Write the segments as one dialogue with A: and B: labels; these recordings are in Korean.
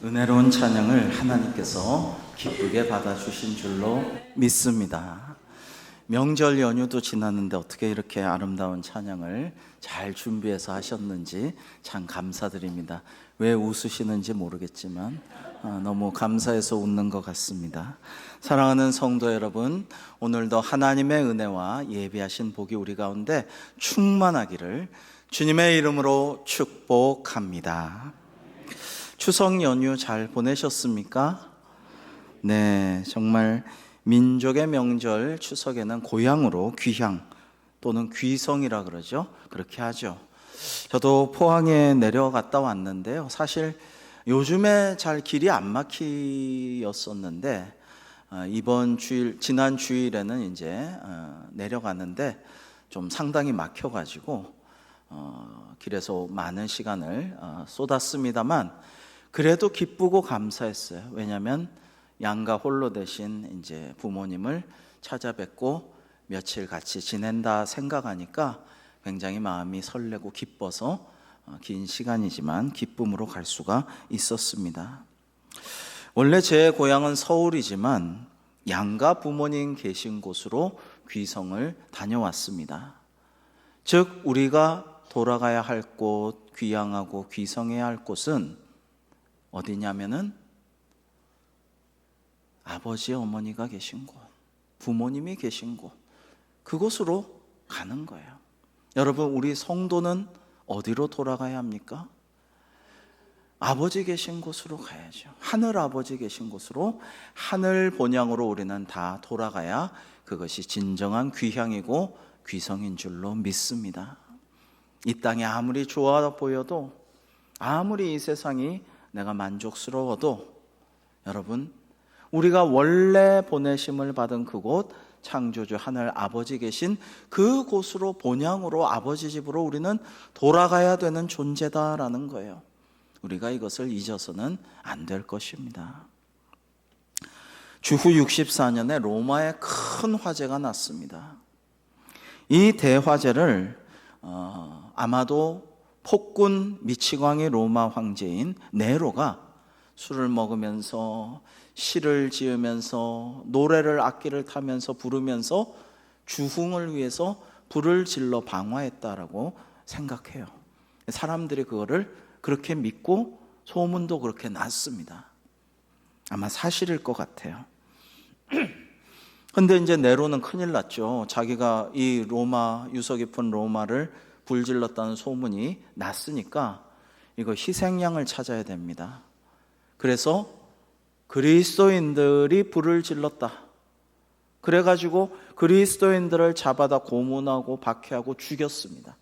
A: 은혜로운 찬양을 하나님께서 기쁘게 받아주신 줄로 믿습니다. 명절 연휴도 지났는데 어떻게 이렇게 아름다운 찬양을 잘 준비해서 하셨는지 참 감사드립니다. 왜 웃으시는지 모르겠지만 너무 감사해서 웃는 것 같습니다. 사랑하는 성도 여러분, 오늘도 하나님의 은혜와 예비하신 복이 우리 가운데 충만하기를 주님의 이름으로 축복합니다. 추석 연휴 잘 보내셨습니까? 네, 정말 민족의 명절 추석에는 고향으로 귀향 또는 귀성이라 그러죠. 그렇게 하죠. 저도 포항에 내려갔다 왔는데요. 사실 요즘에 잘 길이 안 막히었었는데 이번 주일, 지난 주일에는 이제 내려가는데 좀 상당히 막혀가지고 길에서 많은 시간을 쏟았습니다만 그래도 기쁘고 감사했어요. 왜냐하면 양가 홀로 되신 이제 부모님을 찾아뵙고 며칠 같이 지낸다 생각하니까 굉장히 마음이 설레고 기뻐서 긴 시간이지만 기쁨으로 갈 수가 있었습니다. 원래 제 고향은 서울이지만 양가 부모님 계신 곳으로 귀성을 다녀왔습니다. 즉 우리가 돌아가야 할 곳, 귀향하고 귀성해야 할 곳은 어디냐면은 아버지 어머니가 계신 곳, 부모님이 계신 곳, 그곳으로 가는 거예요. 여러분, 우리 성도는 어디로 돌아가야 합니까? 아버지 계신 곳으로 가야죠. 하늘 아버지 계신 곳으로, 하늘 본향으로 우리는 다 돌아가야 그것이 진정한 귀향이고 귀성인 줄로 믿습니다. 이 땅이 아무리 좋아 보여도, 아무리 이 세상이 내가 만족스러워도 여러분, 우리가 원래 보내심을 받은 그곳, 창조주 하늘 아버지 계신 그곳으로, 본향으로, 아버지 집으로 우리는 돌아가야 되는 존재다라는 거예요. 우리가 이것을 잊어서는 안 될 것입니다. 주후 64년에 로마에 큰 화재가 났습니다. 이 대화재를 아마도 폭군 미치광이 로마 황제인 네로가 술을 먹으면서 시를 지으면서 노래를 악기를 타면서 부르면서 주흥을 위해서 불을 질러 방화했다라고 생각해요. 사람들이 그거를 그렇게 믿고 소문도 그렇게 났습니다. 아마 사실일 것 같아요. 근데 이제 네로는 큰일 났죠. 자기가 이 로마, 유서 깊은 로마를 불질렀다는 소문이 났으니까 이거 희생양을 찾아야 됩니다. 그래서 그리스도인들이 불을 질렀다. 그래가지고 그리스도인들을 잡아다 고문하고 박해하고 죽였습니다.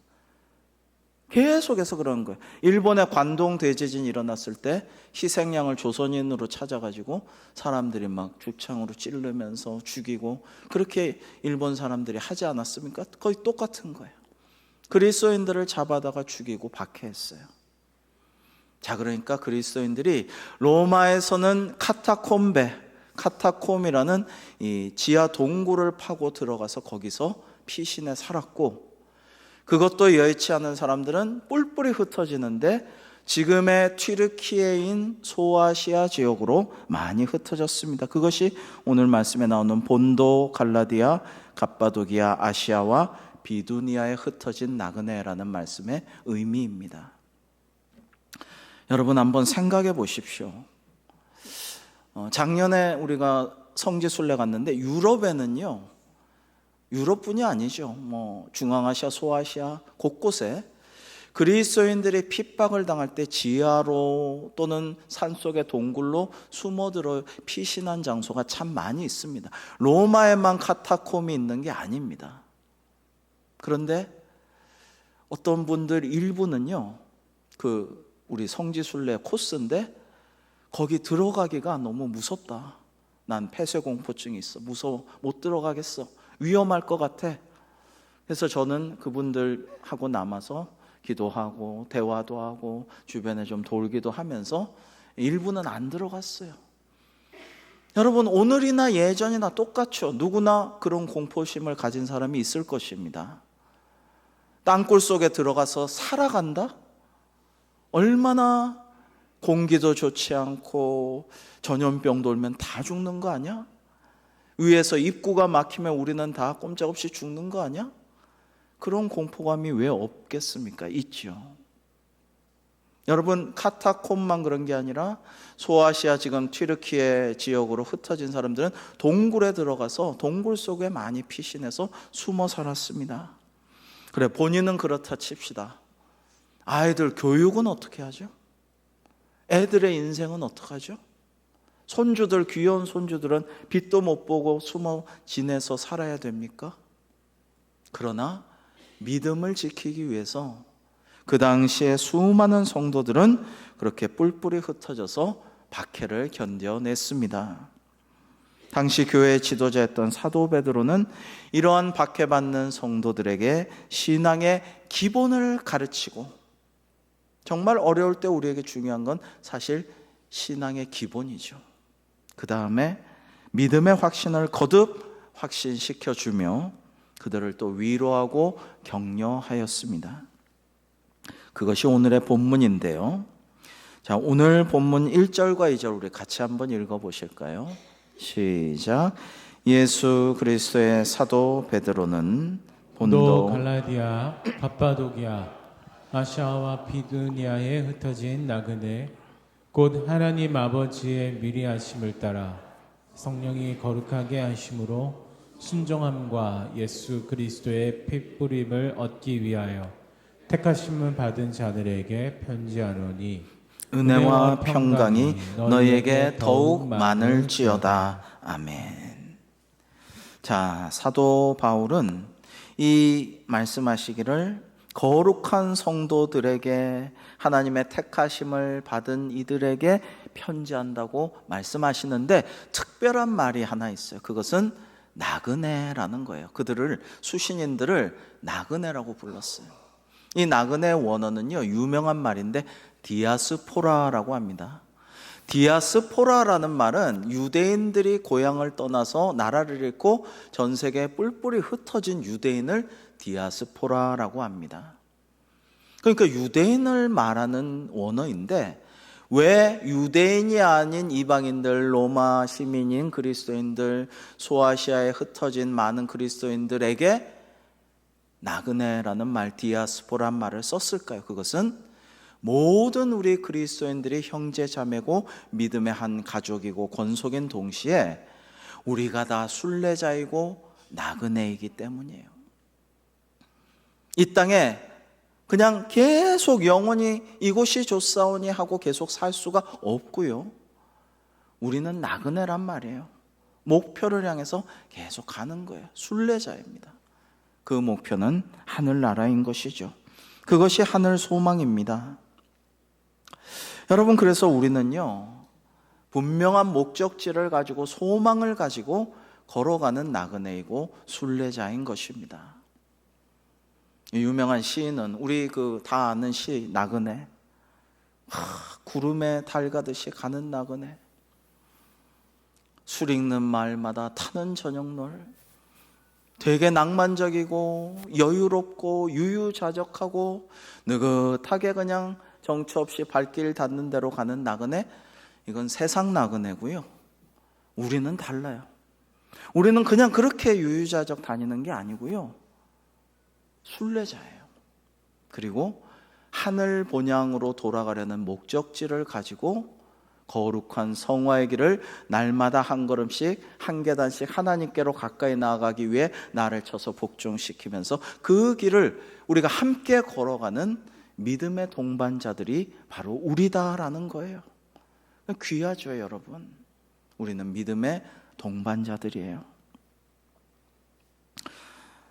A: 계속해서 그런 거예요. 일본의 관동 대지진이 일어났을 때 희생양을 조선인으로 찾아가지고 사람들이 막 죽창으로 찌르면서 죽이고, 그렇게 일본 사람들이 하지 않았습니까? 거의 똑같은 거예요. 그리스도인들을 잡아다가 죽이고 박해했어요. 자, 그러니까 그리스도인들이 로마에서는 카타콤이라는 이 지하 동굴을 파고 들어가서 거기서 피신해 살았고, 그것도 여의치 않은 사람들은 뿔뿔이 흩어지는데 지금의 튀르키예인 소아시아 지역으로 많이 흩어졌습니다. 그것이 오늘 말씀에 나오는 본도, 갈라디아, 갑바도기아, 아시아와 비두니아에 흩어진 나그네라는 말씀의 의미입니다. 여러분, 한번 생각해 보십시오. 작년에 우리가 성지순례 갔는데 유럽에는요, 유럽뿐이 아니죠, 중앙아시아, 소아시아 곳곳에 그리스도인들이 핍박을 당할 때 지하로 또는 산속의 동굴로 숨어들어 피신한 장소가 참 많이 있습니다. 로마에만 카타콤이 있는 게 아닙니다. 그런데 어떤 분들 일부는요, 우리 성지순례 코스인데 거기 들어가기가 너무 무섭다. 난 폐쇄공포증이 있어. 무서워. 못 들어가겠어. 위험할 것 같아. 그래서 저는 그분들하고 남아서 기도하고 대화도 하고 주변에 좀 돌기도 하면서 일부는 안 들어갔어요. 여러분, 오늘이나 예전이나 똑같죠. 누구나 그런 공포심을 가진 사람이 있을 것입니다. 땅굴 속에 들어가서 살아간다? 얼마나 공기도 좋지 않고 전염병 돌면 다 죽는 거 아니야? 위에서 입구가 막히면 우리는 다 꼼짝없이 죽는 거 아니야? 그런 공포감이 왜 없겠습니까? 있죠. 여러분, 카타콤만 그런 게 아니라 소아시아 지금 튀르키예 지역으로 흩어진 사람들은 동굴에 들어가서 동굴 속에 많이 피신해서 숨어 살았습니다. 그래, 본인은 그렇다 칩시다. 아이들 교육은 어떻게 하죠? 애들의 인생은 어떡하죠? 손주들, 귀여운 손주들은 빛도 못 보고 숨어 지내서 살아야 됩니까? 그러나 믿음을 지키기 위해서 그 당시에 수많은 성도들은 그렇게 뿔뿔이 흩어져서 박해를 견뎌냈습니다. 당시 교회의 지도자였던 사도 베드로는 이러한 박해받는 성도들에게 신앙의 기본을 가르치고, 정말 어려울 때 우리에게 중요한 건 사실 신앙의 기본이죠. 그 다음에 믿음의 확신을 거듭 확신시켜주며 그들을 또 위로하고 격려하였습니다. 그것이 오늘의 본문인데요. 자, 오늘 본문 1절과 2절 우리 같이 한번 읽어보실까요? 시작. 예수 그리스도의 사도 베드로는 본도
B: 갈라디아, 갑바도기아, 아시아와 비두니아에 흩어진 나그네 곧 하나님 아버지의 미리하심을 따라 성령이 거룩하게 하심으로 순종함과 예수 그리스도의 핏부림을 얻기 위하여 택하심을 받은 자들에게 편지하노니
A: 은혜와 평강이 너희에게 더욱 많을지어다. 아멘. 자, 사도 바울은 이 말씀하시기를 거룩한 성도들에게, 하나님의 택하심을 받은 이들에게 편지한다고 말씀하시는데 특별한 말이 하나 있어요. 그것은 나그네라는 거예요. 그들을, 수신인들을 나그네라고 불렀어요. 이 나그네 원어는요, 유명한 말인데 디아스포라라고 합니다. 디아스포라라는 말은 유대인들이 고향을 떠나서 나라를 잃고 전 세계에 뿔뿔이 흩어진 유대인을 디아스포라라고 합니다. 그러니까 유대인을 말하는 원어인데, 왜 유대인이 아닌 이방인들, 로마 시민인 그리스도인들, 소아시아에 흩어진 많은 그리스도인들에게 나그네라는 말, 디아스포라는 말을 썼을까요? 그것은 모든 우리 그리스도인들이 형제 자매고 믿음의 한 가족이고 권속인 동시에 우리가 다 순례자이고 나그네이기 때문이에요. 이 땅에 그냥 계속 영원히 이곳이 좋사오니 하고 계속 살 수가 없고요. 우리는 나그네란 말이에요. 목표를 향해서 계속 가는 거예요. 순례자입니다. 그 목표는 하늘나라인 것이죠. 그것이 하늘 소망입니다. 여러분, 그래서 우리는요, 분명한 목적지를 가지고 소망을 가지고 걸어가는 나그네이고 순례자인 것입니다. 유명한 시인은, 우리 다 아는 시 나그네, 구름에 달 가듯이 가는 나그네, 술 읽는 마을마다 타는 저녁놀, 되게 낭만적이고 여유롭고 유유자적하고 느긋하게 그냥 정처 없이 발길 닿는 대로 가는 나그네, 이건 세상 나그네고요. 우리는 달라요. 우리는 그냥 그렇게 유유자적 다니는 게 아니고요, 순례자예요. 그리고 하늘 본향으로 돌아가려는 목적지를 가지고 거룩한 성화의 길을 날마다 한 걸음씩, 한 계단씩 하나님께로 가까이 나아가기 위해 나를 쳐서 복종시키면서 그 길을 우리가 함께 걸어가는 믿음의 동반자들이 바로 우리다라는 거예요. 귀하죠, 여러분. 우리는 믿음의 동반자들이에요.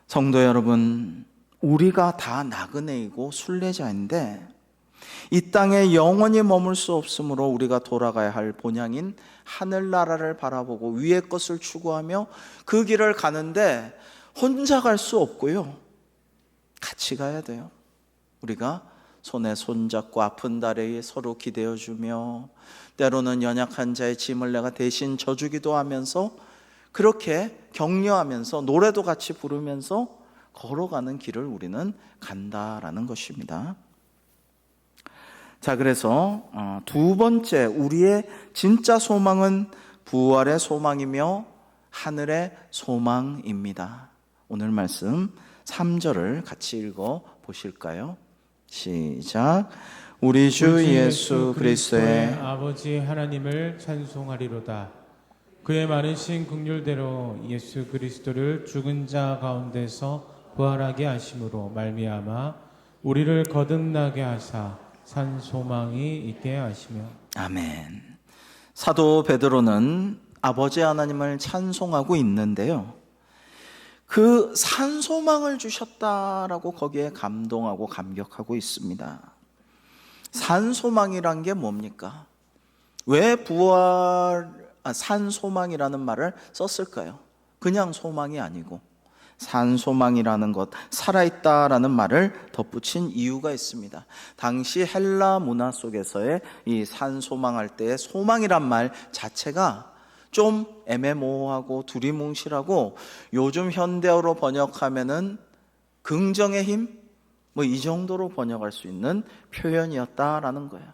A: 성도 여러분, 우리가 다 나그네이고 순례자인데 이 땅에 영원히 머물 수 없으므로 우리가 돌아가야 할 본향인 하늘나라를 바라보고 위의 것을 추구하며 그 길을 가는데 혼자 갈 수 없고요, 같이 가야 돼요. 우리가 손에 손잡고 아픈 다리에 서로 기대어주며, 때로는 연약한 자의 짐을 내가 대신 져주기도 하면서, 그렇게 격려하면서 노래도 같이 부르면서 걸어가는 길을 우리는 간다라는 것입니다. 자, 그래서 두 번째, 우리의 진짜 소망은 부활의 소망이며 하늘의 소망입니다. 오늘 말씀 3절을 같이 읽어 보실까요? 시작. 우리 주 예수 그리스도의
B: 아버지 하나님을 찬송하리로다. 그의 많으신 긍휼대로 예수 그리스도를 죽은 자 가운데서 부활하게 하심으로 말미암아 우리를 거듭나게 하사 산 소망이 있게 하시며.
A: 아멘. 사도 베드로는 아버지 하나님을 찬송하고 있는데요, 그 산 소망을 주셨다라고 거기에 감동하고 감격하고 있습니다. 산 소망이란 게 뭡니까? 왜 산 소망이라는 말을 썼을까요? 그냥 소망이 아니고 산 소망이라는 것, 살아있다라는 말을 덧붙인 이유가 있습니다. 당시 헬라 문화 속에서의 이 산 소망할 때의 소망이란 말 자체가 좀 애매모호하고 두리뭉실하고, 요즘 현대어로 번역하면은 긍정의 힘, 뭐 이 정도로 번역할 수 있는 표현이었다라는 거예요.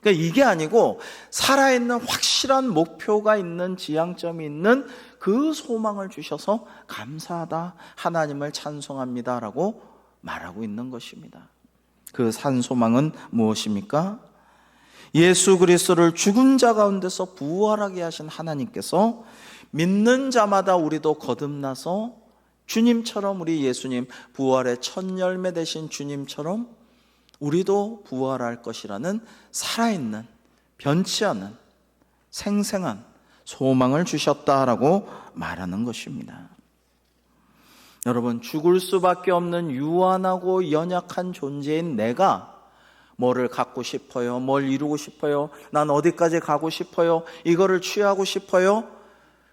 A: 그러니까 이게 아니고 살아있는 확실한 목표가 있는, 지향점이 있는 그 소망을 주셔서 감사하다, 하나님을 찬송합니다라고 말하고 있는 것입니다. 그 산 소망은 무엇입니까? 예수 그리스도를 죽은 자 가운데서 부활하게 하신 하나님께서 믿는 자마다 우리도 거듭나서 주님처럼, 우리 예수님 부활의 첫 열매 되신 주님처럼 우리도 부활할 것이라는 살아있는, 변치 않는, 생생한 소망을 주셨다라고 말하는 것입니다. 여러분, 죽을 수밖에 없는 유한하고 연약한 존재인 내가 뭐를 갖고 싶어요? 뭘 이루고 싶어요? 난 어디까지 가고 싶어요? 이거를 취하고 싶어요?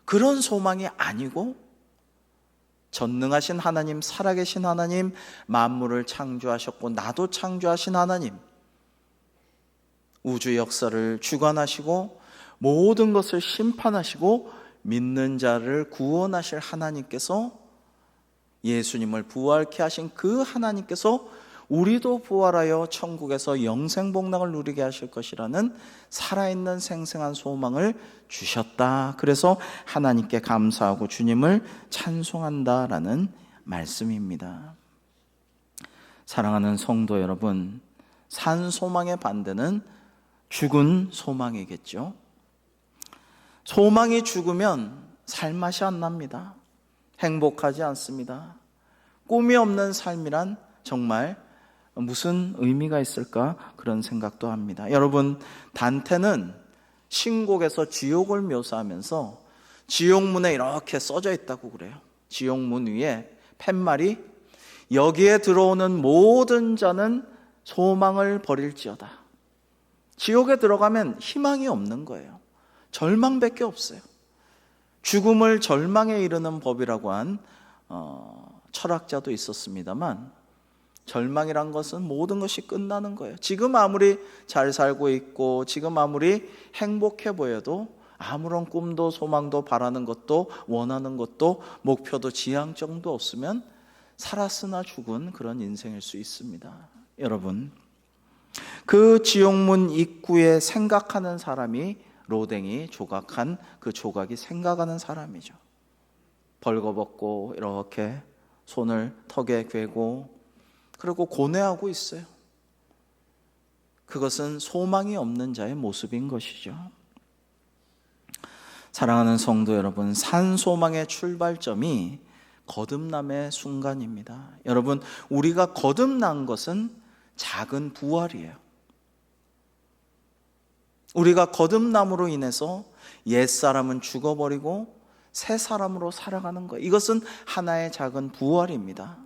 A: 그런 소망이 아니고, 전능하신 하나님, 살아계신 하나님, 만물을 창조하셨고 나도 창조하신 하나님, 우주 역사를 주관하시고 모든 것을 심판하시고 믿는 자를 구원하실 하나님께서, 예수님을 부활케 하신 그 하나님께서 우리도 부활하여 천국에서 영생복락을 누리게 하실 것이라는 살아있는 생생한 소망을 주셨다. 그래서 하나님께 감사하고 주님을 찬송한다라는 말씀입니다. 사랑하는 성도 여러분, 산 소망의 반대는 죽은 소망이겠죠. 소망이 죽으면 살맛이 안 납니다. 행복하지 않습니다. 꿈이 없는 삶이란 정말 무슨 의미가 있을까, 그런 생각도 합니다. 여러분, 단테는 신곡에서 지옥을 묘사하면서 지옥문에 이렇게 써져 있다고 그래요. 지옥문 위에 팻말이 여기에 들어오는 모든 자는 소망을 버릴지어다. 지옥에 들어가면 희망이 없는 거예요. 절망밖에 없어요. 죽음을 절망에 이르는 법이라고 한 철학자도 있었습니다만, 절망이란 것은 모든 것이 끝나는 거예요. 지금 아무리 잘 살고 있고 지금 아무리 행복해 보여도 아무런 꿈도 소망도 바라는 것도 원하는 것도 목표도 지향점도 없으면 살았으나 죽은 그런 인생일 수 있습니다. 여러분, 그 지옥문 입구에 생각하는 사람이 로댕이 조각한 그 조각이 생각하는 사람이죠. 벌거벗고 이렇게 손을 턱에 괴고 그리고 고뇌하고 있어요. 그것은 소망이 없는 자의 모습인 것이죠. 사랑하는 성도 여러분, 산 소망의 출발점이 거듭남의 순간입니다. 여러분, 우리가 거듭난 것은 작은 부활이에요. 우리가 거듭남으로 인해서 옛사람은 죽어버리고 새 사람으로 살아가는 거예요. 이것은 하나의 작은 부활입니다.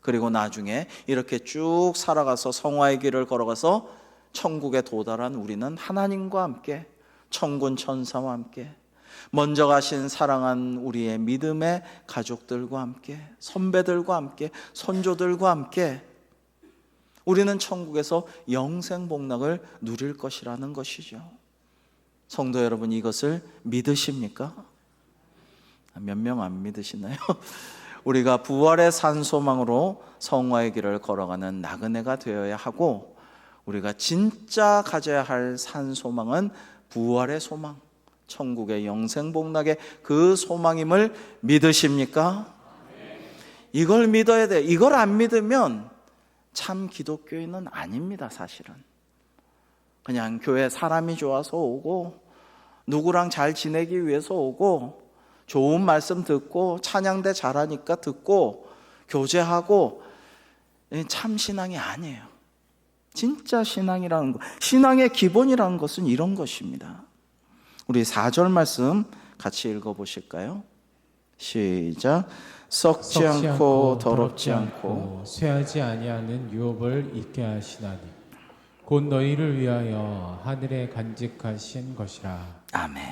A: 그리고 나중에 이렇게 쭉 살아가서 성화의 길을 걸어가서 천국에 도달한 우리는 하나님과 함께, 천군 천사와 함께, 먼저 가신 사랑한 우리의 믿음의 가족들과 함께, 선배들과 함께, 선조들과 함께 우리는 천국에서 영생복락을 누릴 것이라는 것이죠. 성도 여러분, 이것을 믿으십니까? 몇 명 안 믿으시나요? 우리가 부활의 산 소망으로 성화의 길을 걸어가는 나그네가 되어야 하고, 우리가 진짜 가져야 할 산 소망은 부활의 소망, 천국의 영생복락의 그 소망임을 믿으십니까? 이걸 믿어야 돼. 이걸 안 믿으면 참 기독교인은 아닙니다, 사실은. 그냥 교회 사람이 좋아서 오고, 누구랑 잘 지내기 위해서 오고, 좋은 말씀 듣고, 찬양대 잘하니까 듣고, 교제하고, 참 신앙이 아니에요. 진짜 신앙이라는 것, 신앙의 기본이라는 것은 이런 것입니다. 우리 4절 말씀 같이 읽어보실까요? 시작. 썩지 않고 더럽지 않고
B: 쇠하지 아니하는 유업을 잊게 하시나니 곧 너희를 위하여 하늘에 간직하신 것이라.
A: 아멘.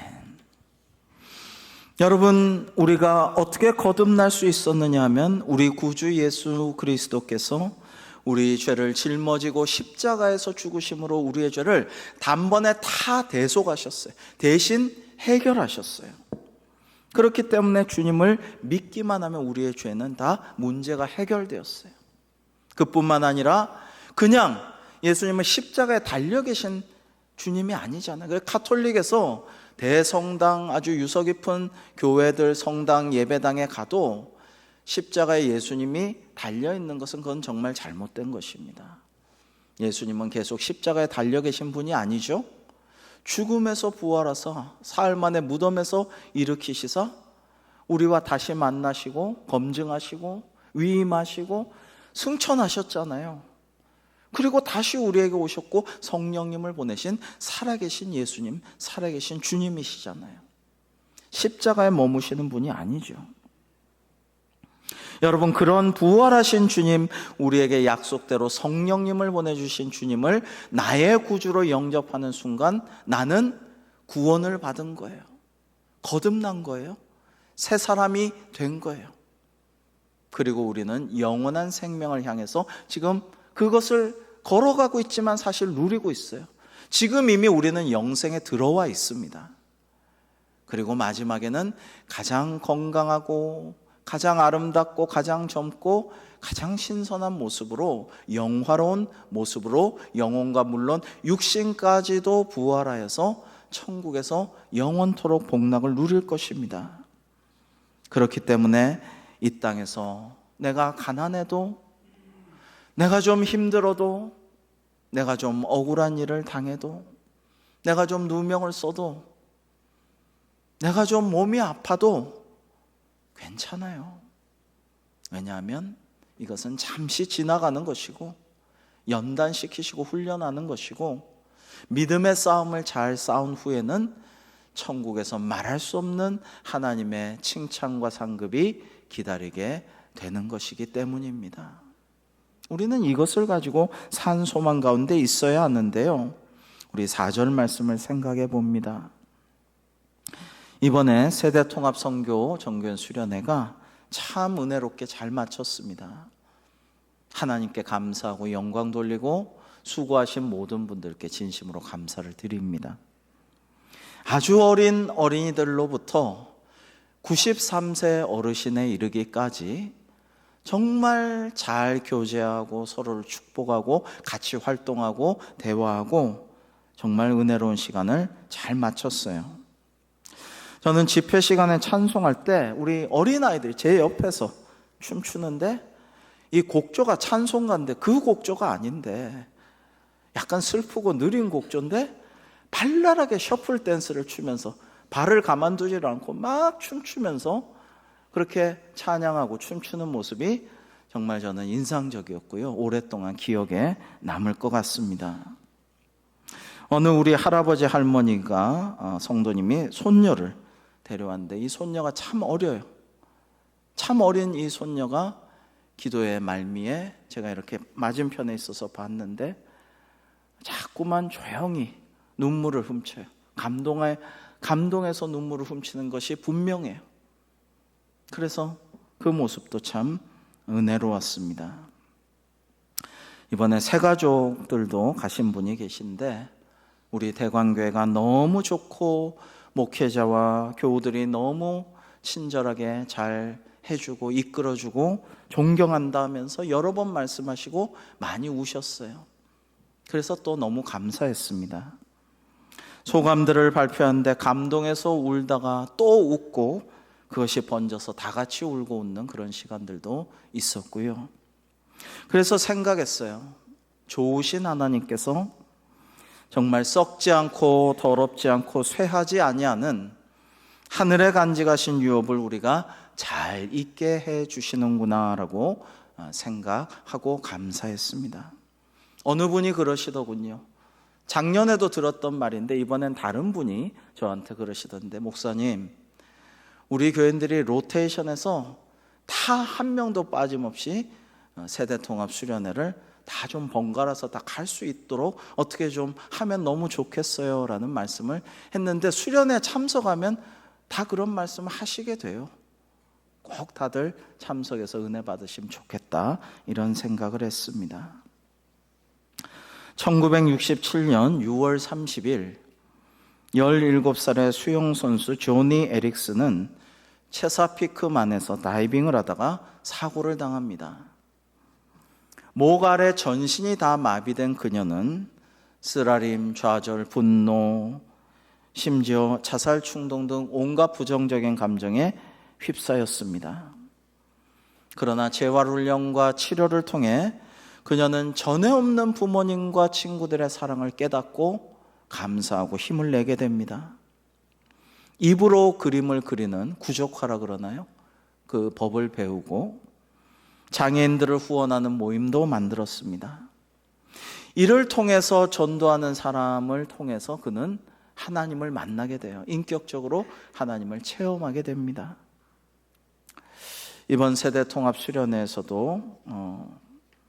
A: 여러분, 우리가 어떻게 거듭날 수 있었느냐 하면 우리 구주 예수 그리스도께서 우리 죄를 짊어지고 십자가에서 죽으심으로 우리의 죄를 단번에 다 대속하셨어요. 대신 해결하셨어요. 그렇기 때문에 주님을 믿기만 하면 우리의 죄는 다 문제가 해결되었어요. 그뿐만 아니라 그냥 예수님은 십자가에 달려 계신 주님이 아니잖아요. 그래서 가톨릭에서 대성당, 아주 유서 깊은 교회들 성당 예배당에 가도 십자가에 예수님이 달려있는 것은 그건 정말 잘못된 것입니다. 예수님은 계속 십자가에 달려 계신 분이 아니죠. 죽음에서 부활하사 사흘 만에 무덤에서 일으키시사 우리와 다시 만나시고 검증하시고 위임하시고 승천하셨잖아요. 그리고 다시 우리에게 오셨고 성령님을 보내신 살아계신 예수님, 살아계신 주님이시잖아요. 십자가에 머무시는 분이 아니죠. 여러분, 그런 부활하신 주님, 우리에게 약속대로 성령님을 보내주신 주님을 나의 구주로 영접하는 순간 나는 구원을 받은 거예요. 거듭난 거예요. 새 사람이 된 거예요. 그리고 우리는 영원한 생명을 향해서 지금 그것을 걸어가고 있지만 사실 누리고 있어요. 지금 이미 우리는 영생에 들어와 있습니다. 그리고 마지막에는 가장 건강하고 가장 아름답고 가장 젊고 가장 신선한 모습으로, 영화로운 모습으로 영혼과 물론 육신까지도 부활하여서 천국에서 영원토록 복락을 누릴 것입니다. 그렇기 때문에 이 땅에서 내가 가난해도, 내가 좀 힘들어도, 내가 좀 억울한 일을 당해도, 내가 좀 누명을 써도, 내가 좀 몸이 아파도 괜찮아요. 왜냐하면 이것은 잠시 지나가는 것이고 연단시키시고 훈련하는 것이고 믿음의 싸움을 잘 싸운 후에는 천국에서 말할 수 없는 하나님의 칭찬과 상급이 기다리게 되는 것이기 때문입니다. 우리는 이것을 가지고 산 소망 가운데 있어야 하는데요. 우리 4절 말씀을 생각해 봅니다. 이번에 세대통합선교 정교연 수련회가 참 은혜롭게 잘 마쳤습니다. 하나님께 감사하고 영광 돌리고 수고하신 모든 분들께 진심으로 감사를 드립니다. 아주 어린 어린이들로부터 93세 어르신에 이르기까지 정말 잘 교제하고 서로를 축복하고 같이 활동하고 대화하고 정말 은혜로운 시간을 잘 마쳤어요. 저는 집회 시간에 찬송할 때 우리 어린아이들이 제 옆에서 춤추는데 이 곡조가 찬송가인데 그 곡조가 아닌데 약간 슬프고 느린 곡조인데 발랄하게 셔플 댄스를 추면서 발을 가만두질 않고 막 춤추면서 그렇게 찬양하고 춤추는 모습이 정말 저는 인상적이었고요. 오랫동안 기억에 남을 것 같습니다. 어느 우리 할아버지 할머니가 성도님이 손녀를 데려왔는데 이 손녀가 참 어려요. 참 어린 이 손녀가 기도의 말미에 제가 이렇게 맞은편에 있어서 봤는데 자꾸만 조용히 눈물을 훔쳐요. 감동해서 눈물을 훔치는 것이 분명해요. 그래서 그 모습도 참 은혜로웠습니다. 이번에 새가족들도 가신 분이 계신데 우리 대광교회가 너무 좋고 목회자와 교우들이 너무 친절하게 잘 해주고 이끌어주고 존경한다 하면서 여러 번 말씀하시고 많이 우셨어요. 그래서 또 너무 감사했습니다. 소감들을 발표하는데 감동해서 울다가 또 웃고 그것이 번져서 다 같이 울고 웃는 그런 시간들도 있었고요. 그래서 생각했어요. 좋으신 하나님께서 정말 썩지 않고 더럽지 않고 쇠하지 아니하는 하늘에 간직하신 유업을 우리가 잘 잊게 해 주시는구나라고 생각하고 감사했습니다. 어느 분이 그러시더군요. 작년에도 들었던 말인데 이번엔 다른 분이 저한테 그러시던데, 목사님, 우리 교인들이 로테이션에서 다 한 명도 빠짐없이 세대통합 수련회를 다 좀 번갈아서 다 갈 수 있도록 어떻게 좀 하면 너무 좋겠어요 라는 말씀을 했는데, 수련회 참석하면 다 그런 말씀을 하시게 돼요. 꼭 다들 참석해서 은혜 받으시면 좋겠다, 이런 생각을 했습니다. 1967년 6월 30일 17살의 수영선수 조니 에릭스는 체사피크만에서 다이빙을 하다가 사고를 당합니다. 목 아래 전신이 다 마비된 그녀는 쓰라림, 좌절, 분노, 심지어 자살 충동 등 온갖 부정적인 감정에 휩싸였습니다. 그러나 재활훈련과 치료를 통해 그녀는 전에 없는 부모님과 친구들의 사랑을 깨닫고 감사하고 힘을 내게 됩니다. 입으로 그림을 그리는 구족화라 그러나요? 그 법을 배우고 장애인들을 후원하는 모임도 만들었습니다. 이를 통해서 전도하는 사람을 통해서 그는 하나님을 만나게 돼요. 인격적으로 하나님을 체험하게 됩니다. 이번 세대통합 수련회에서도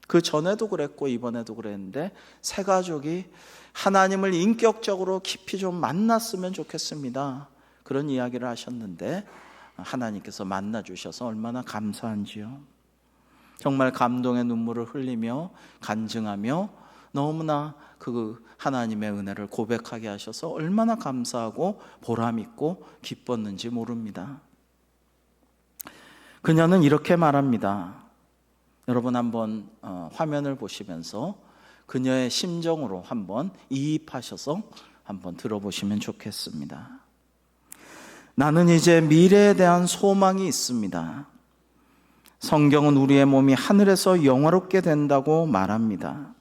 A: 그 전에도 그랬고 이번에도 그랬는데 새 가족이 하나님을 인격적으로 깊이 좀 만났으면 좋겠습니다, 그런 이야기를 하셨는데 하나님께서 만나주셔서 얼마나 감사한지요. 정말 감동의 눈물을 흘리며 간증하며 너무나 그 하나님의 은혜를 고백하게 하셔서 얼마나 감사하고 보람있고 기뻤는지 모릅니다. 그녀는 이렇게 말합니다. 여러분 한번 화면을 보시면서 그녀의 심정으로 한번 이입하셔서 한번 들어보시면 좋겠습니다. 나는 이제 미래에 대한 소망이 있습니다. 성경은 우리의 몸이 하늘에서 영화롭게 된다고 말합니다.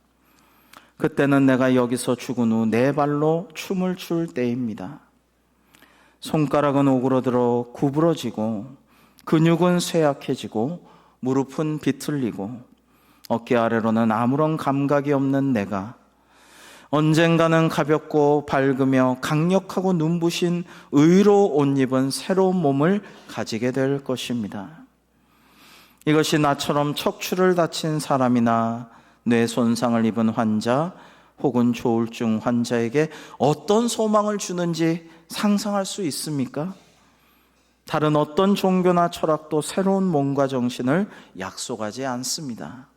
A: 그때는 내가 여기서 죽은 후 내 발로 춤을 출 때입니다. 손가락은 오그러들어 구부러지고 근육은 쇠약해지고 무릎은 비틀리고 어깨 아래로는 아무런 감각이 없는 내가 언젠가는 가볍고 밝으며 강력하고 눈부신 의로 옷 입은 새로운 몸을 가지게 될 것입니다. 이것이 나처럼 척추를 다친 사람이나 뇌 손상을 입은 환자 혹은 조울증 환자에게 어떤 소망을 주는지 상상할 수 있습니까? 다른 어떤 종교나 철학도 새로운 몸과 정신을 약속하지 않습니다.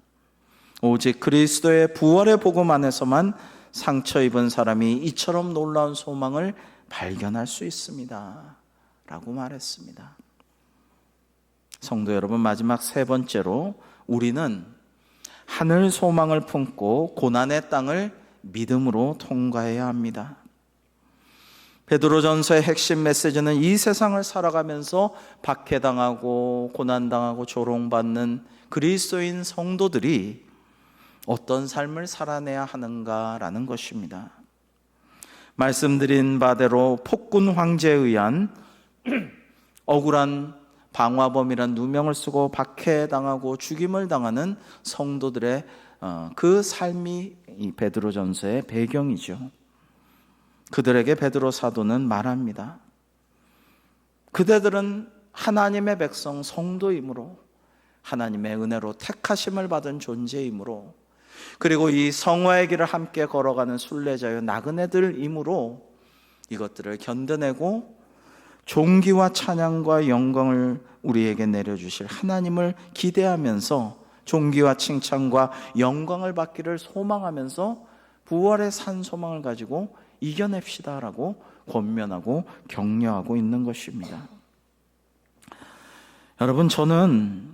A: 오직 그리스도의 부활의 복음 안에서만 상처 입은 사람이 이처럼 놀라운 소망을 발견할 수 있습니다 라고 말했습니다. 성도 여러분, 마지막 세 번째로 우리는 하늘 소망을 품고 고난의 땅을 믿음으로 통과해야 합니다. 베드로전서의 핵심 메시지는 이 세상을 살아가면서 박해당하고 고난당하고 조롱받는 그리스도인 성도들이 어떤 삶을 살아내야 하는가라는 것입니다. 말씀드린 바대로 폭군 황제에 의한 억울한 방화범이란 누명을 쓰고 박해당하고 죽임을 당하는 성도들의 그 삶이 이 베드로전서의 배경이죠. 그들에게 베드로 사도는 말합니다. 그대들은 하나님의 백성 성도이므로 하나님의 은혜로 택하심을 받은 존재이므로 그리고 이 성화의 길을 함께 걸어가는 순례자여 나그네들이므로 이것들을 견뎌내고 존귀와 찬양과 영광을 우리에게 내려주실 하나님을 기대하면서 존귀와 칭찬과 영광을 받기를 소망하면서 부활의 산 소망을 가지고 이겨냅시다라고 권면하고 격려하고 있는 것입니다. 여러분, 저는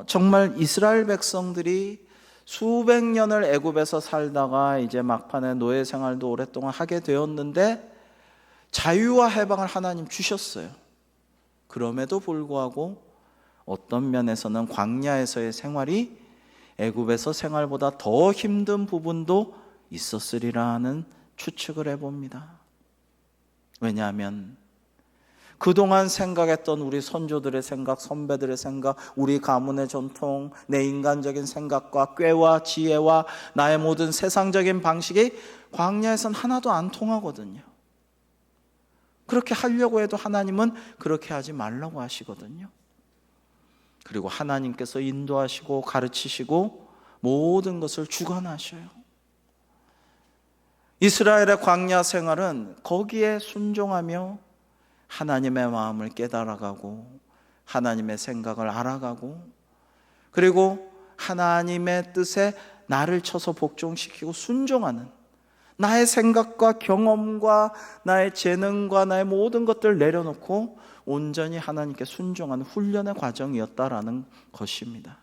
A: 정말 이스라엘 백성들이 수백 년을 애굽에서 살다가 이제 막판에 노예 생활도 오랫동안 하게 되었는데 자유와 해방을 하나님 주셨어요. 그럼에도 불구하고 어떤 면에서는 광야에서의 생활이 애굽에서 생활보다 더 힘든 부분도 있었으리라는 추측을 해봅니다. 왜냐하면 그동안 생각했던 우리 선조들의 생각, 선배들의 생각, 우리 가문의 전통, 내 인간적인 생각과 꾀와 지혜와 나의 모든 세상적인 방식이 광야에선 하나도 안 통하거든요. 그렇게 하려고 해도 하나님은 그렇게 하지 말라고 하시거든요. 그리고 하나님께서 인도하시고 가르치시고 모든 것을 주관하셔요. 이스라엘의 광야 생활은 거기에 순종하며 하나님의 마음을 깨달아가고 하나님의 생각을 알아가고 그리고 하나님의 뜻에 나를 쳐서 복종시키고 순종하는 나의 생각과 경험과 나의 재능과 나의 모든 것들을 내려놓고 온전히 하나님께 순종하는 훈련의 과정이었다라는 것입니다.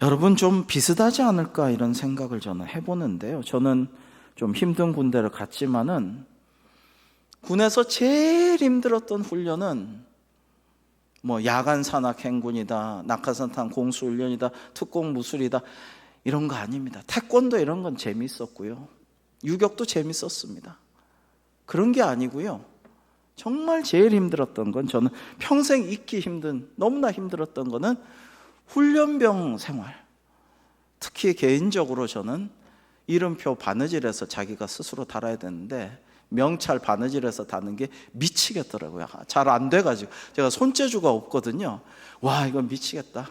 A: 여러분 좀 비슷하지 않을까 이런 생각을 저는 해보는데요. 저는 좀 힘든 군대를 갔지만은 군에서 제일 힘들었던 훈련은 뭐 야간 산악 행군이다, 낙하산탄 공수 훈련이다, 특공 무술이다 이런 거 아닙니다. 태권도 이런 건 재밌었고요. 유격도 재밌었습니다. 그런 게 아니고요. 정말 제일 힘들었던 건 저는 평생 잊기 힘든 너무나 힘들었던 거는 훈련병 생활. 특히 개인적으로 저는 이름표 바느질해서 자기가 스스로 달아야 되는데 명찰 바느질해서 다는 게 미치겠더라고요. 잘 안 돼가지고 제가 손재주가 없거든요. 와 이건 미치겠다.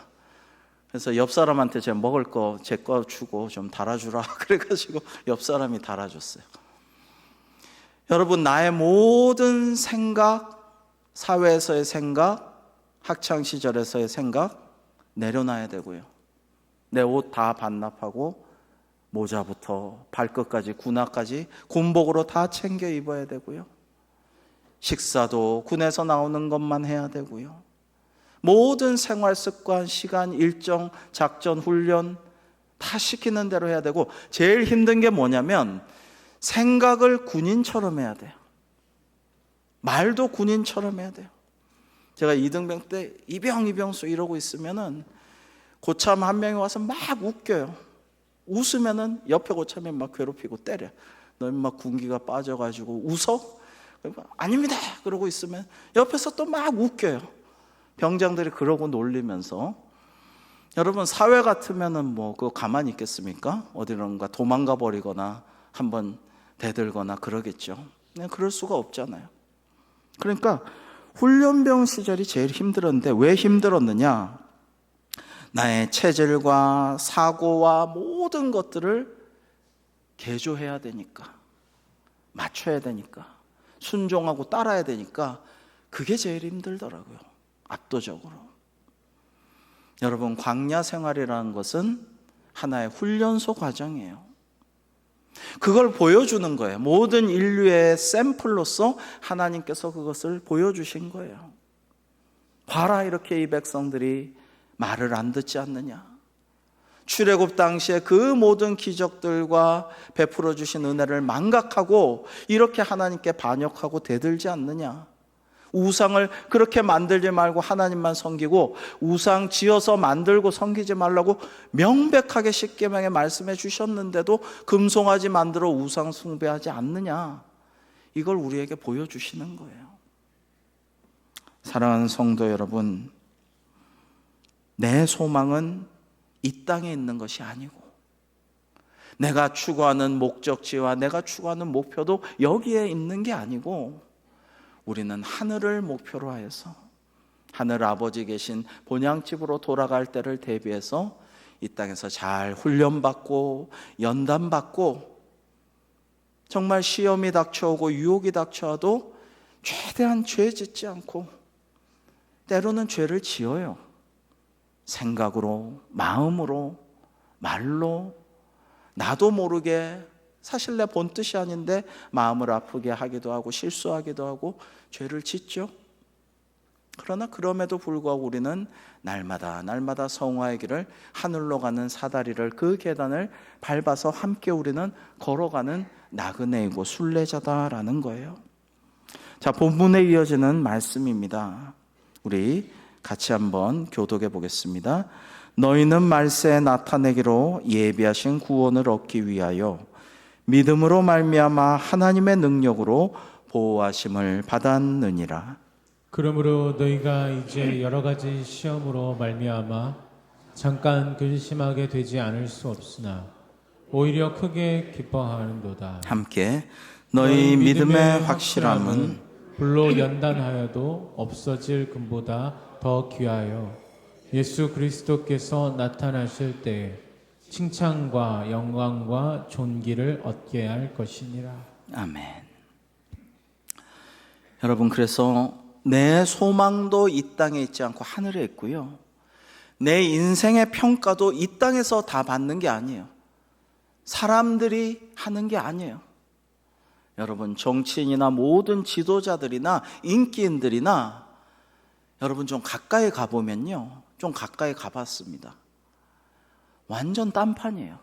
A: 그래서 옆 사람한테 제가 먹을 거 제 거 주고 좀 달아주라 그래가지고 옆 사람이 달아줬어요. 여러분 나의 모든 생각, 사회에서의 생각, 학창 시절에서의 생각 내려놔야 되고요. 내 옷 다 반납하고 모자부터 발끝까지 군화까지 군복으로 다 챙겨 입어야 되고요. 식사도 군에서 나오는 것만 해야 되고요. 모든 생활 습관, 시간, 일정, 작전, 훈련 다 시키는 대로 해야 되고 제일 힘든 게 뭐냐면 생각을 군인처럼 해야 돼요. 말도 군인처럼 해야 돼요. 제가 이등병 때 이병수 이러고 있으면은 고참 한 명이 와서 막 웃겨요. 웃으면은 옆에 고참이 막 괴롭히고 때려. 너 막 군기가 빠져가지고 웃어? 아닙니다. 그러고 있으면 옆에서 또 막 웃겨요. 병장들이 그러고 놀리면서. 여러분 사회 같으면은 뭐 그거 가만히 있겠습니까? 어디론가 도망가 버리거나 한번 대들거나 그러겠죠. 그럴 수가 없잖아요. 그러니까 훈련병 시절이 제일 힘들었는데 왜 힘들었느냐? 나의 체질과 사고와 모든 것들을 개조해야 되니까, 맞춰야 되니까, 순종하고 따라야 되니까 그게 제일 힘들더라고요. 압도적으로. 여러분 광야 생활이라는 것은 하나의 훈련소 과정이에요. 그걸 보여주는 거예요. 모든 인류의 샘플로서 하나님께서 그것을 보여주신 거예요. 봐라 이렇게 이 백성들이 말을 안 듣지 않느냐. 출애굽 당시에 그 모든 기적들과 베풀어 주신 은혜를 망각하고 이렇게 하나님께 반역하고 대들지 않느냐. 우상을 그렇게 만들지 말고 하나님만 섬기고 우상 지어서 만들고 섬기지 말라고 명백하게 십계명에 말씀해 주셨는데도 금송아지 만들어 우상 숭배하지 않느냐. 이걸 우리에게 보여주시는 거예요. 사랑하는 성도 여러분, 내 소망은 이 땅에 있는 것이 아니고 내가 추구하는 목적지와 내가 추구하는 목표도 여기에 있는 게 아니고 우리는 하늘을 목표로 하여서 하늘 아버지 계신 본향집으로 돌아갈 때를 대비해서 이 땅에서 잘 훈련받고 연단받고 정말 시험이 닥쳐오고 유혹이 닥쳐와도 최대한 죄 짓지 않고 때로는 죄를 지어요. 생각으로, 마음으로, 말로 나도 모르게 사실 내 본뜻이 아닌데 마음을 아프게 하기도 하고 실수하기도 하고 죄를 짓죠. 그러나 그럼에도 불구하고 우리는 날마다 성화의 길을, 하늘로 가는 사다리를, 그 계단을 밟아서 함께 우리는 걸어가는 나그네이고 순례자다라는 거예요. 자, 본문에 이어지는 말씀입니다. 우리 같이 한번 교독해 보겠습니다. 너희는 말세에 나타내기로 예비하신 구원을 얻기 위하여 믿음으로 말미암아 하나님의 능력으로 보호하심을 받았느니라.
B: 그러므로 너희가 이제 여러 가지 시험으로 말미암아 잠깐 근심하게 되지 않을 수 없으나 오히려 크게 기뻐하는도다.
A: 함께 너희 믿음의 확실함은
B: 불로 연단하여도 없어질 금보다 더 귀하여 예수 그리스도께서 나타나실 때에 칭찬과 영광과 존귀를 얻게 할 것이니라.
A: 아멘. 여러분, 그래서 내 소망도 이 땅에 있지 않고 하늘에 있고요, 내 인생의 평가도 이 땅에서 다 받는 게 아니에요. 사람들이 하는 게 아니에요. 여러분, 정치인이나 모든 지도자들이나 인기인들이나 여러분 좀 가까이 가보면요, 좀 가까이 가봤습니다. 완전 딴판이에요.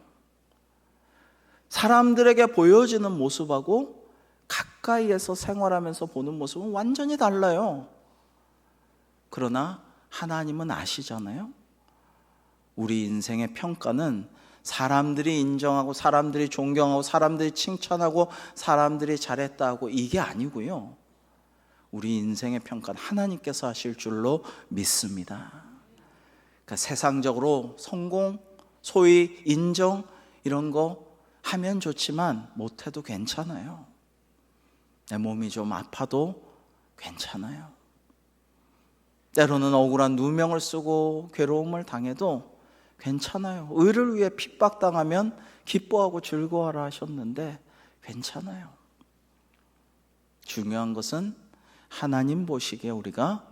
A: 사람들에게 보여지는 모습하고 가까이에서 생활하면서 보는 모습은 완전히 달라요. 그러나 하나님은 아시잖아요. 우리 인생의 평가는 사람들이 인정하고 사람들이 존경하고 사람들이 칭찬하고 사람들이 잘했다고 이게 아니고요, 우리 인생의 평가는 하나님께서 하실 줄로 믿습니다. 그러니까 세상적으로 성공, 소위 인정 이런 거 하면 좋지만 못해도 괜찮아요. 내 몸이 좀 아파도 괜찮아요. 때로는 억울한 누명을 쓰고 괴로움을 당해도 괜찮아요. 의를 위해 핍박당하면 기뻐하고 즐거워하라 하셨는데 괜찮아요. 중요한 것은 하나님 보시기에 우리가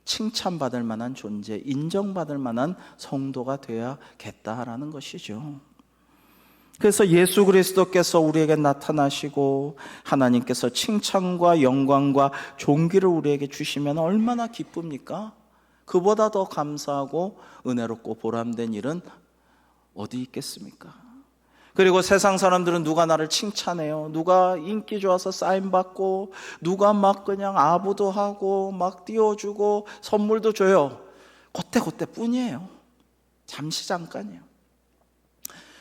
A: 칭찬받을 만한 존재, 인정받을 만한 성도가 되어야겠다라는 것이죠. 그래서 예수 그리스도께서 우리에게 나타나시고 하나님께서 칭찬과 영광과 존귀를 우리에게 주시면 얼마나 기쁩니까? 그보다 더 감사하고 은혜롭고 보람된 일은 어디 있겠습니까? 그리고 세상 사람들은 누가 나를 칭찬해요, 누가 인기 좋아서 사인받고, 누가 막 그냥 아부도 하고 막 띄워주고 선물도 줘요. 그때 뿐이에요. 잠시 잠깐이에요.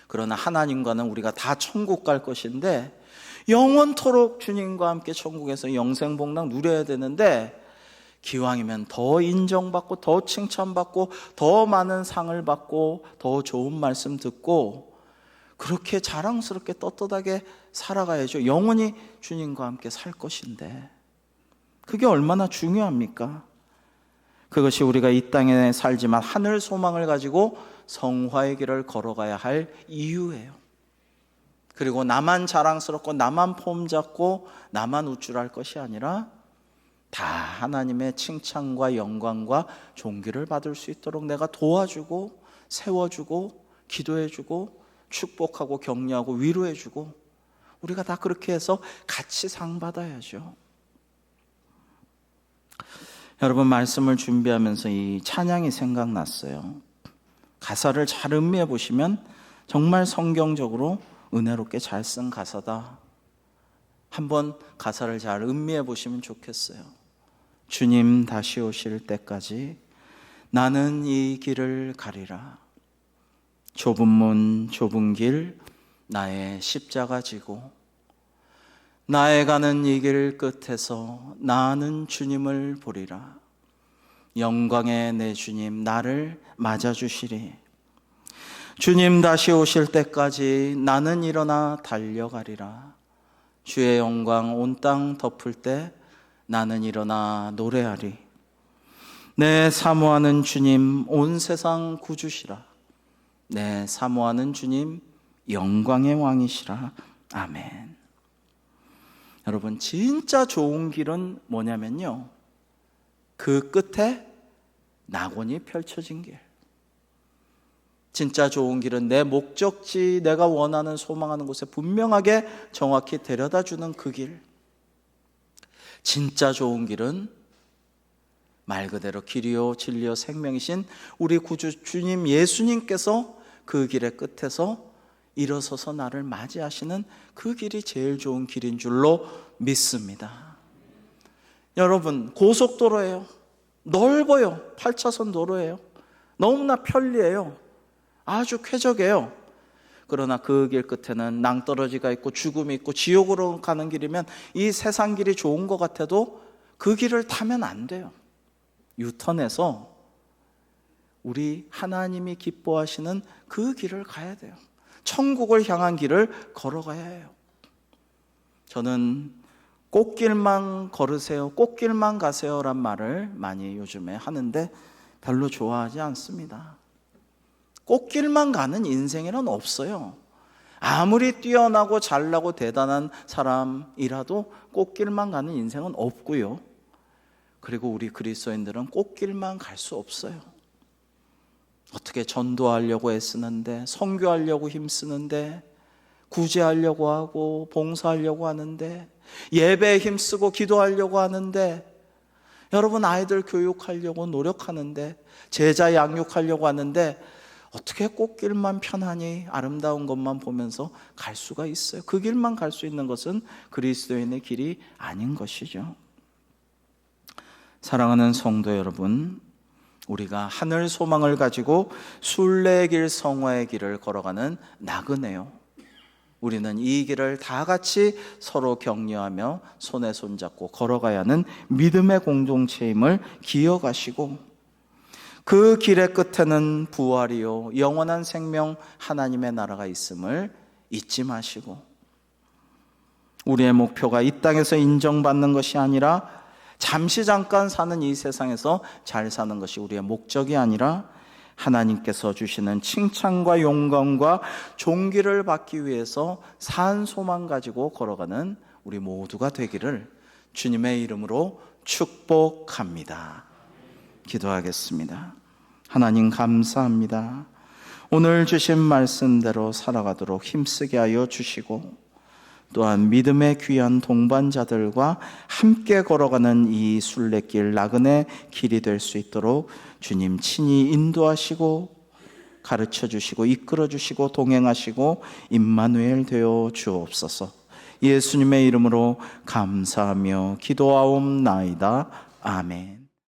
A: 그러나 하나님과는 우리가 다 천국 갈 것인데, 영원토록 주님과 함께 천국에서 영생복락 누려야 되는데, 기왕이면 더 인정받고 더 칭찬받고 더 많은 상을 받고 더 좋은 말씀 듣고 그렇게 자랑스럽게 떳떳하게 살아가야죠. 영원히 주님과 함께 살 것인데 그게 얼마나 중요합니까? 그것이 우리가 이 땅에 살지만 하늘 소망을 가지고 성화의 길을 걸어가야 할 이유예요. 그리고 나만 자랑스럽고 나만 폼 잡고 나만 우쭐할 것이 아니라 다 하나님의 칭찬과 영광과 존귀를 받을 수 있도록 내가 도와주고 세워주고 기도해주고 축복하고 격려하고 위로해주고 우리가 다 그렇게 해서 같이 상 받아야죠. 여러분, 말씀을 준비하면서 이 찬양이 생각났어요. 가사를 잘 음미해 보시면 정말 성경적으로 은혜롭게 잘 쓴 가사다. 한번 가사를 잘 음미해 보시면 좋겠어요. 주님 다시 오실 때까지 나는 이 길을 가리라. 좁은 문 좁은 길 나의 십자가 지고 나의 가는 이 길 끝에서 나는 주님을 보리라. 영광의 내 주님 나를 맞아주시리. 주님 다시 오실 때까지 나는 일어나 달려가리라. 주의 영광 온 땅 덮을 때 나는 일어나 노래하리. 내 사모하는 주님 온 세상 구주시라. 내 사모하는 주님 영광의 왕이시라. 아멘. 여러분, 진짜 좋은 길은 뭐냐면요, 그 끝에 낙원이 펼쳐진 길. 진짜 좋은 길은 내 목적지, 내가 원하는 소망하는 곳에 분명하게 정확히 데려다 주는 그 길. 진짜 좋은 길은 말 그대로 길이요 진리요 생명이신 우리 구주 주님 예수님께서 그 길의 끝에서 일어서서 나를 맞이하시는 그 길이 제일 좋은 길인 줄로 믿습니다. 여러분, 고속도로예요. 넓어요. 8차선 도로예요. 너무나 편리해요. 아주 쾌적해요. 그러나 그 길 끝에는 낭떠러지가 있고 죽음이 있고 지옥으로 가는 길이면 이 세상 길이 좋은 것 같아도 그 길을 타면 안 돼요. 유턴해서 우리 하나님이 기뻐하시는 그 길을 가야 돼요. 천국을 향한 길을 걸어가야 해요. 저는 꽃길만 걸으세요, 꽃길만 가세요란 말을 많이 요즘에 하는데 별로 좋아하지 않습니다. 꽃길만 가는 인생에는 없어요. 아무리 뛰어나고 잘나고 대단한 사람이라도 꽃길만 가는 인생은 없고요. 그리고 우리 그리스도인들은 꽃길만 갈 수 없어요. 어떻게 전도하려고 애쓰는데, 선교하려고 힘쓰는데, 구제하려고 하고 봉사하려고 하는데, 예배에 힘쓰고 기도하려고 하는데, 여러분 아이들 교육하려고 노력하는데, 제자 양육하려고 하는데 어떻게 꽃길만 편안히 아름다운 것만 보면서 갈 수가 있어요? 그 길만 갈 수 있는 것은 그리스도인의 길이 아닌 것이죠. 사랑하는 성도 여러분, 우리가 하늘 소망을 가지고 순례길 성화의 길을 걸어가는 나그네요. 우리는 이 길을 다 같이 서로 격려하며 손에 손잡고 걸어가야 하는 믿음의 공동체임을 기억하시고, 그 길의 끝에는 부활이요 영원한 생명 하나님의 나라가 있음을 잊지 마시고, 우리의 목표가 이 땅에서 인정받는 것이 아니라 잠시 잠깐 사는 이 세상에서 잘 사는 것이 우리의 목적이 아니라 하나님께서 주시는 칭찬과 영광과 존귀를 받기 위해서 산 소망 가지고 걸어가는 우리 모두가 되기를 주님의 이름으로 축복합니다. 기도하겠습니다. 하나님 감사합니다. 오늘 주신 말씀대로 살아가도록 힘쓰게 하여 주시고, 또한 믿음의 귀한 동반자들과 함께 걸어가는 이 순례길 나그네 길이 될 수 있도록 주님 친히 인도하시고 가르쳐 주시고 이끌어 주시고 동행하시고 임마누엘 되어 주옵소서. 예수님의 이름으로 감사하며 기도하옵나이다. 아멘.